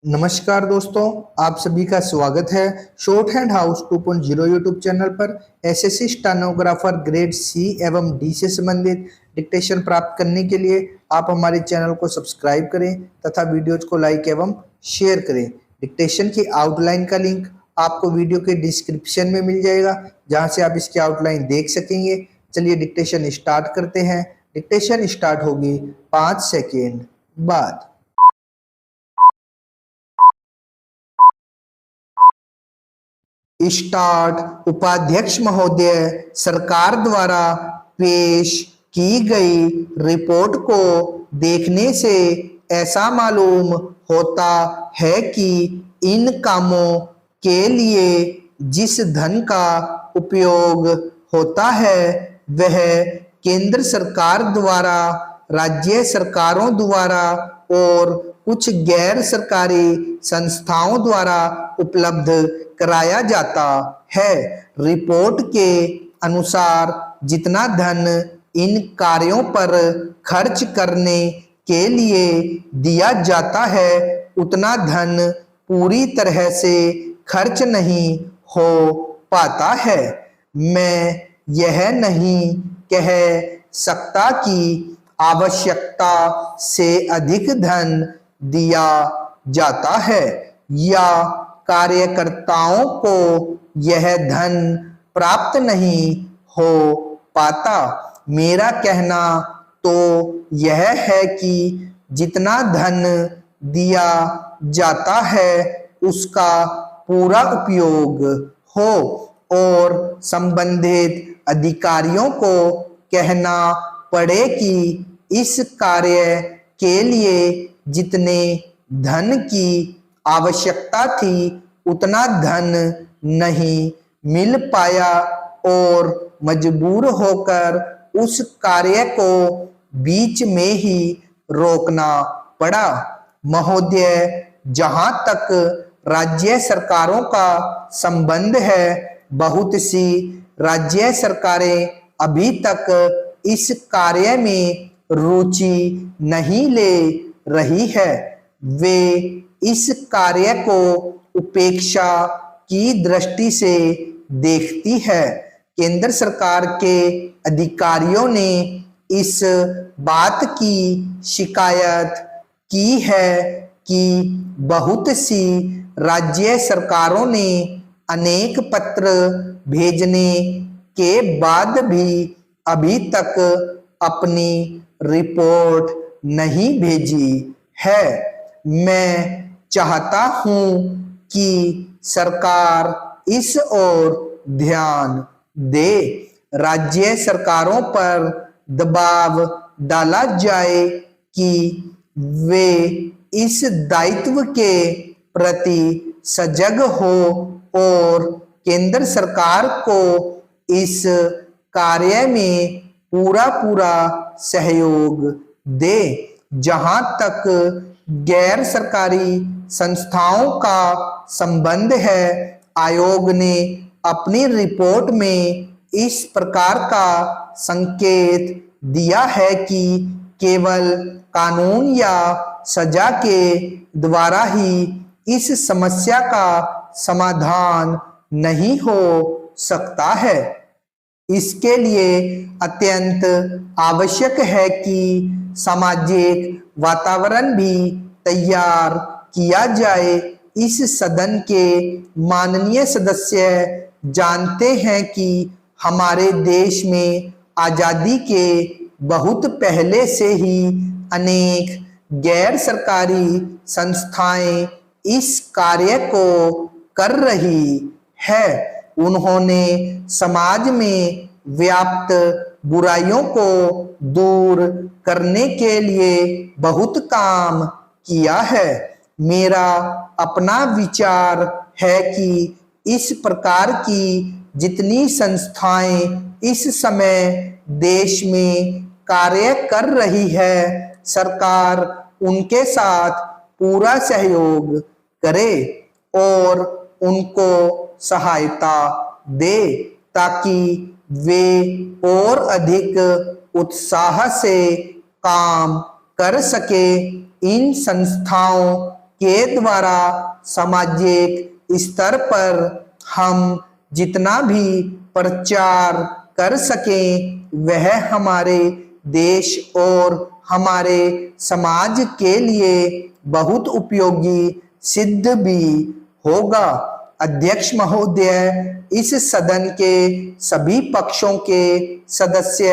नमस्कार दोस्तों, आप सभी का स्वागत है short hand house 2.0 YouTube channel पर। एसएससी स्टेनोग्राफर ग्रेड सी एवं डी से संबंधित डिक्टेशन प्राप्त करने के लिए आप हमारे चैनल को सब्सक्राइब करें तथा वीडियोज को लाइक एवं शेयर करें। डिक्टेशन की आउटलाइन का लिंक आपको वीडियो के डिस्क्रिप्शन में मिल जाएगा, जहां से आप इसकी आउटलाइन देख सकेंगे। चलिए डिक्टेशन स्टार्ट करते हैं। डिक्टेशन स्टार्ट होगी 5 सेकेंड बाद। स्टार्ट। उपाध्यक्ष महोदय, सरकार द्वारा पेश की गई रिपोर्ट को देखने से ऐसा मालूम होता है कि इन कामों के लिए जिस धन का उपयोग होता है वह केंद्र सरकार द्वारा, राज्य सरकारों द्वारा और कुछ गैर सरकारी संस्थाओं द्वारा उपलब्ध कराया जाता है। रिपोर्ट के अनुसार जितना धन इन कार्यों पर खर्च करने के लिए दिया जाता है उतना धन पूरी तरह से खर्च नहीं हो पाता है। मैं यह नहीं कह सकता कि आवश्यकता से अधिक धन दिया जाता है या कार्यकर्ताओं को यह धन प्राप्त नहीं हो पाता। मेरा कहना तो यह है कि जितना धन दिया जाता है उसका पूरा उपयोग हो और संबंधित अधिकारियों को कहना पड़े कि इस कार्य के लिए जितने धन की आवश्यकता थी उतना धन नहीं मिल पाया और मजबूर होकर उस कार्य को बीच में ही रोकना पड़ा। महोदय, जहां तक राज्य सरकारों का संबंध है, बहुत सी राज्य सरकारें अभी तक इस कार्य में रुचि नहीं ले रही है। वे इस कार्य को उपेक्षा की दृष्टि से देखती है। केंद्र सरकार के अधिकारियों ने इस बात की शिकायत की है कि बहुत सी राज्य सरकारों ने अनेक पत्र भेजने के बाद भी अभी तक अपनी रिपोर्ट नहीं भेजी है। मैं चाहता हूं कि सरकार इस ओर ध्यान दे। राज्य सरकारों पर दबाव डाला जाए कि वे इस दायित्व के प्रति सजग हो और केंद्र सरकार को इस कार्य में पूरा सहयोग दे। जहां तक गैर सरकारी संस्थाओं का संबंध है, आयोग ने अपनी रिपोर्ट में इस प्रकार का संकेत दिया है कि केवल कानून या सजा के द्वारा ही इस समस्या का समाधान नहीं हो सकता है। इसके लिए अत्यंत आवश्यक है कि सामाजिक वातावरण भी तैयार किया जाए। इस सदन के माननीय सदस्य जानते हैं कि हमारे देश में आजादी के बहुत पहले से ही अनेक गैर सरकारी संस्थाएं इस कार्य को कर रही है। उन्होंने समाज में व्याप्त बुराइयों को दूर करने के लिए बहुत काम किया है। मेरा अपना विचार है कि इस प्रकार की जितनी संस्थाएं इस समय देश में कार्य कर रही है, सरकार उनके साथ पूरा सहयोग करे और उनको सहायता दे ताकि वे और अधिक उत्साह से काम कर सके। इन संस्थाओं के द्वारा सामाजिक स्तर पर हम जितना भी प्रचार कर सकें वह हमारे देश और हमारे समाज के लिए बहुत उपयोगी सिद्ध भी होगा। अध्यक्ष महोदय, इस सदन के सभी पक्षों के सदस्य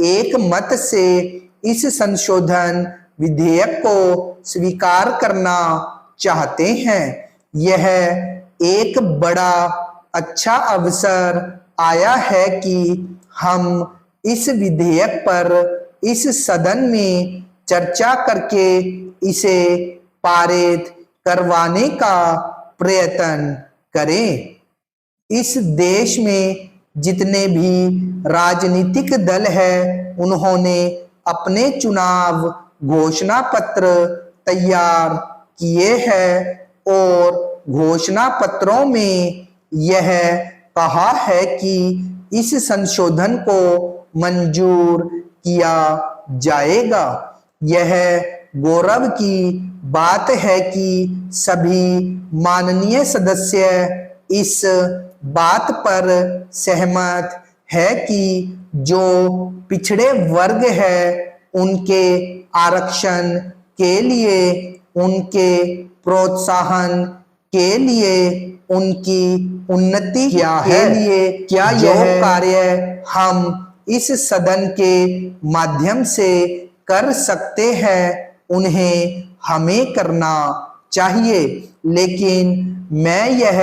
एक मत से इस संशोधन विधेयक को स्वीकार करना चाहते हैं। यह एक बड़ा अच्छा अवसर आया है कि हम इस विधेयक पर इस सदन में चर्चा करके इसे पारित करवाने का प्रयत्न करें। इस देश में जितने भी राजनीतिक दल हैं, उन्होंने अपने चुनाव घोषणा पत्र तैयार किए हैं और घोषणा पत्रों में यह कहा है कि इस संशोधन को मंजूर किया जाएगा। यह गौरव की बात है कि सभी माननीय सदस्य इस बात पर सहमत है कि जो पिछड़े वर्ग है उनके आरक्षण के लिए, उनके प्रोत्साहन के लिए, उनकी उन्नति के लिए क्या यह कार्य हम इस सदन के माध्यम से कर सकते हैं, उन्हें हमें करना चाहिए। लेकिन मैं यह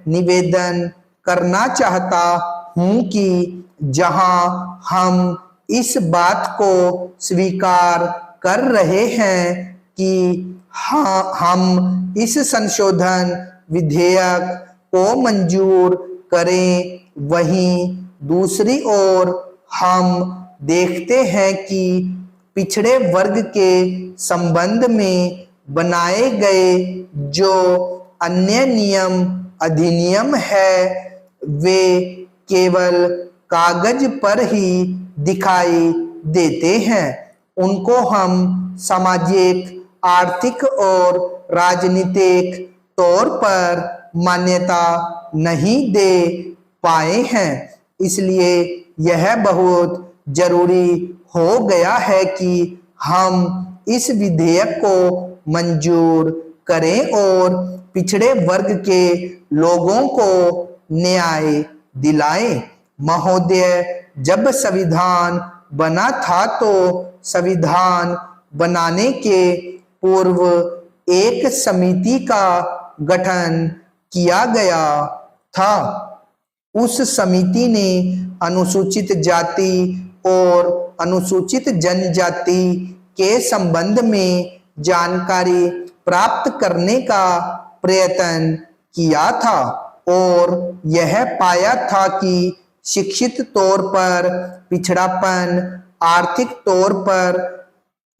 निवेदन करना चाहता हूं कि जहां हम इस बात को स्वीकार कर रहे हैं कि हम इस संशोधन विधेयक को मंजूर करें, वहीं दूसरी ओर हम देखते हैं कि पिछड़े वर्ग के संबंध में बनाए गए जो अन्य नियम अधिनियम है वे केवल कागज पर ही दिखाई देते हैं। उनको हम सामाजिक, आर्थिक और राजनीतिक तौर पर मान्यता नहीं दे पाए हैं। इसलिए यह बहुत जरूरी हो गया है कि हम इस विधेयक को मंजूर करें और पिछड़े वर्ग के लोगों को न्याय दिलाएं। महोदय, जब संविधान बना था तो संविधान बनाने के पूर्व एक समिति का गठन किया गया था। उस समिति ने अनुसूचित जाति और अनुसूचित जनजाति के संबंध में जानकारी प्राप्त करने का प्रयत्न किया था और यह पाया था कि शिक्षित तौर पर पिछड़ापन, आर्थिक तौर पर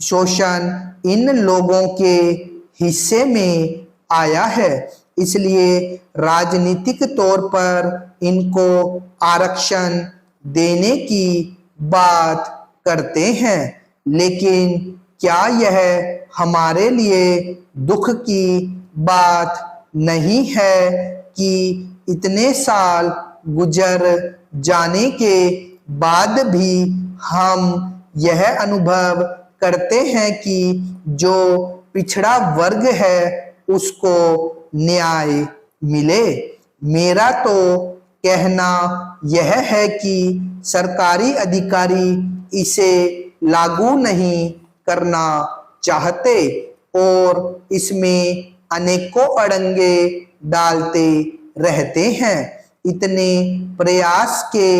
शोषण इन लोगों के हिस्से में आया है। इसलिए राजनीतिक तौर पर इनको आरक्षण देने की बात करते हैं। लेकिन क्या यह हमारे लिए दुख की बात नहीं है कि इतने साल गुजर जाने के बाद भी हम यह अनुभव करते हैं कि जो पिछड़ा वर्ग है उसको न्याय मिले। मेरा तो कहना यह है कि सरकारी अधिकारी इसे लागू नहीं करना चाहते और इसमें अनेकों अड़ंगे डालते रहते हैं। इतने प्रयास के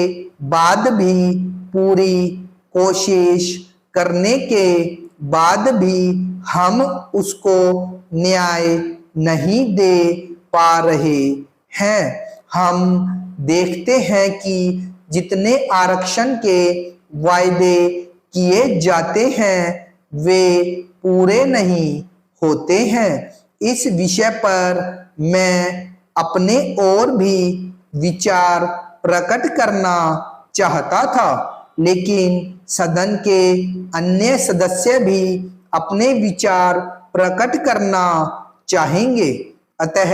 बाद भी, पूरी कोशिश करने के बाद भी हम उसको न्याय नहीं दे पा रहे हैं। हम देखते हैं कि जितने आरक्षण के वायदे किए जाते हैं वे पूरे नहीं होते हैं। इस विषय पर मैं अपने और भी विचार प्रकट करना चाहता था, लेकिन सदन के अन्य सदस्य भी अपने विचार प्रकट करना चाहेंगे। अतः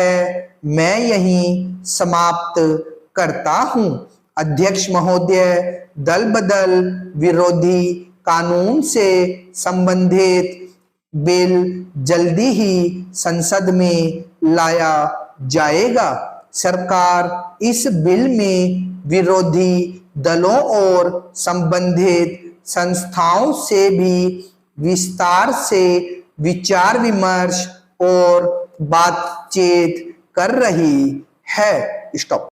मैं यहीं समाप्त करता हूं। अध्यक्ष महोदय, दल बदल विरोधी कानून से संबंधित बिल जल्दी ही संसद में लाया जाएगा। सरकार इस बिल में विरोधी दलों और संबंधित संस्थाओं से भी विस्तार से विचार विमर्श और बातचीत कर रही है। स्टॉप।